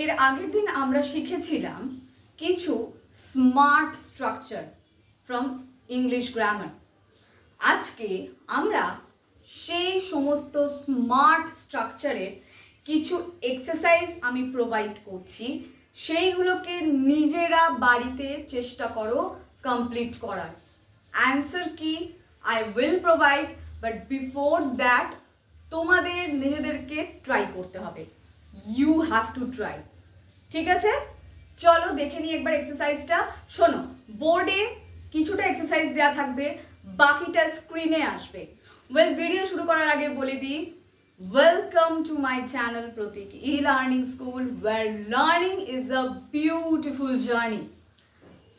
এর আগের দিন আমরা শিখেছিলাম কিছু smart structure from English grammar. আজকে আমরা সেই সমস্ত স্মার্ট স্ট্রাকচারের কিছু এক্সারসাইজ আমি প্রোভাইড করছি, সেইগুলোকে নিজেরা বাড়িতে চেষ্টা করো কমপ্লিট করার। Answer key I will provide, but before that তোমাদের নিজেদেরকে ট্রাই করতে হবে। You have to try. ঠিক আছে, চলো দেখে নিই একবার এক্সারসাইজটা। শোনো, বোর্ডে কিছুটা এক্সারসাইজ দেওয়া থাকবে, বাকিটা স্ক্রিনে আসবে। ওয়েল, ভিডিও শুরু করার আগে বলে দিই, welcome to my channel Pratik e-learning school, where learning is a beautiful journey.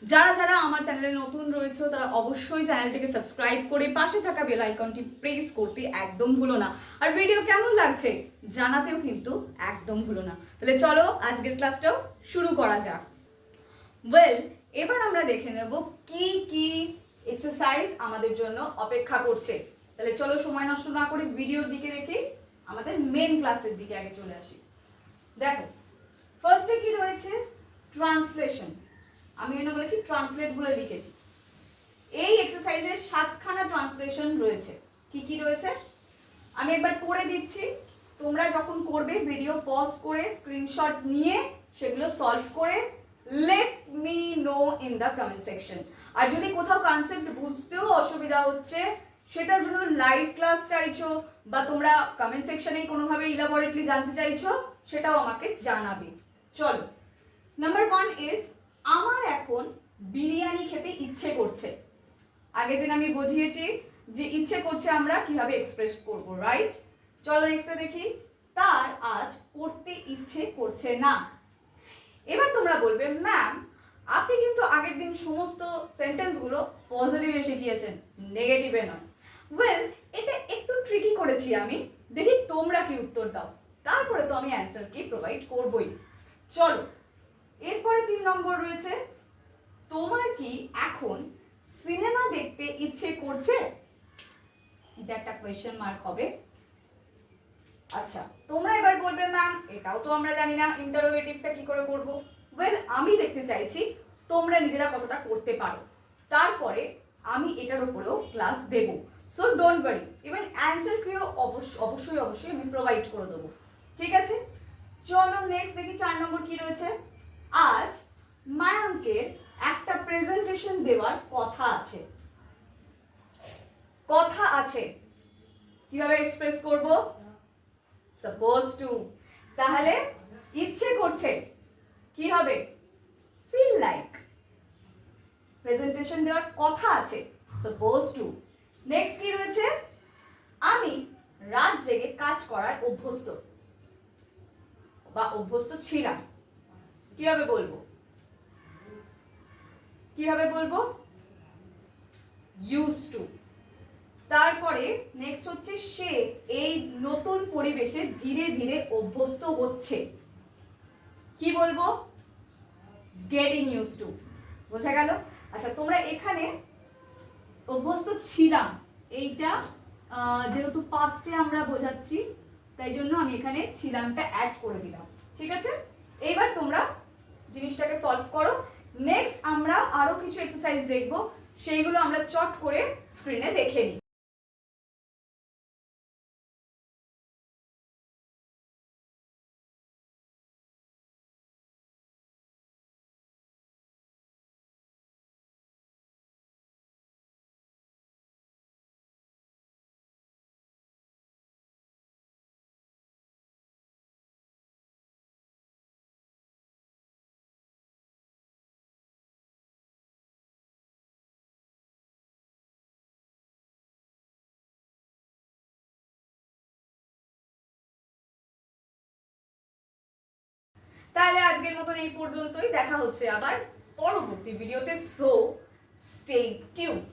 যারা যারা আমার চ্যানেলে নতুন রয়েছে তারা অবশ্যই চ্যানেলটিকে সাবস্ক্রাইব করে পাশে থাকা বেল আইকনটি প্রেস করতে একদম ভুলো না। আর ভিডিও কেমন লাগছে জানাতেও কিন্তু একদম ভুলো না। তাহলে চলো আজকের ক্লাসটাও শুরু করা যাক। ওয়েল, এবার আমরা দেখে নেব কি কি এক্সারসাইজ আমাদের জন্য অপেক্ষা করছে। তাহলে চলো সময় নষ্ট না করে ভিডিওর দিকে দেখি, আমাদের মেন ক্লাসের দিকে আগে চলে আসি। দেখো, ফার্স্টে কি রয়েছে? ট্রান্সলেশন। আমি এখানে বলেছি ট্রান্সলেট বলে লিখেছি। এই এক্সারসাইজের 7খানা ট্রান্সলেশন রয়েছে। কি কি রয়েছে আমি একবার পড়ে দিচ্ছি, তোমরা যখন করবে ভিডিও পজ করে স্ক্রিনশট নিয়ে সেগুলো সলভ করে let me know in the comment section. আর যদি কোথাও কনসেপ্ট বুঝতেও অসুবিধা হচ্ছে, সেটার জন্য লাইভ ক্লাস চাইছো বা তোমরা কমেন্ট সেকশনেই কোনোভাবে ইলাবোরেটলি জানতে চাইছো, সেটাও আমাকে জানাবে। চলো, নাম্বার 1 ইজ আমার এখন বিরিয়ানি খেতে ইচ্ছে করছে। আগের দিন আমি বুঝিয়েছি যে ইচ্ছে করছে আমরা কিভাবে এক্সপ্রেস করব, রাইট? চলো নেক্সটে দেখি, তার আজ পড়তে ইচ্ছে করছে না। এবার তোমরা বলবে, ম্যাম আপনি কিন্তু আগের দিন সমস্ত সেন্টেন্সগুলো পজিটিভে শিখিয়েছেন, নেগেটিভে নয়। ওয়েল, এটা একটু ট্রিকি করেছি আমি, দেখি তোমরা কি উত্তর দাও, তারপরে তো আমি অ্যান্সার কি প্রোভাইড করবই। চলো, এরপরে 3 নম্বর রয়েছে, তোমার কি এখন সিনেমা দেখতে ইচ্ছে করছে? এটা একটা কোয়েশ্চেন মার্ক হবে। আচ্ছা, তোমরা এবার বলবে, ম্যাম এটাও তো আমরা জানি না ইন্টারোগেটিভটা কি করে করব। ওয়েল, আমি দেখতে চাইছি তোমরা নিজেরা কতটা করতে পারো, তারপরে আমি এটার উপরেও ক্লাস দেব। So don't worry, even answer কিও অবশ্যই অবশ্যই আমি প্রোভাইড করে দেবো। ঠিক আছে, চলো নেক্সট দেখি 4 নম্বর কি রয়েছে। আজ মায়াঙ্কের একটা প্রেজেন্টেশন দেওয়ার কথা আছে। কথা আছে কিভাবে এক্সপ্রেস করব? Suppose two. তাহলে ইচ্ছে করছে কি হবে? Feel like. প্রেজেন্টেশন দেওয়ার কথা আছে, সাপোজ টু। নেক্সট কি রয়েছে? আমি রাত জেগে কাজ করায় অভ্যস্ত বা অভ্যস্ত ছিলাম। কিভাবে বলবো? কিভাবে বলবো? Use to. তারপরে নেক্সট হচ্ছে সে এই নতুন পরিবেশে ধীরে ধীরে অভ্যস্ত হচ্ছে। কি বলবো? Getting use to. বোঝা গেল? আচ্ছা, তোমরা এখানে অভ্যস্ত ছিলাম, এইটা যেহেতু পাস্টে আমরা বোঝাচ্ছি, তাই জন্য আমি এখানে ছিলামটা অ্যাড করে দিলাম। ঠিক আছে, এইবার তোমরা জিনিসটাকে সলভ করো। নেক্সট আমরা আরো কিছু এক্সারসাইজ দেখব, সেইগুলো আমরা চট করে স্ক্রিনে দেখে নিই। তাহলে আজকের মতন এই পর্যন্তই, দেখা হচ্ছে আবার পরবর্তী ভিডিওতে। So stay tuned.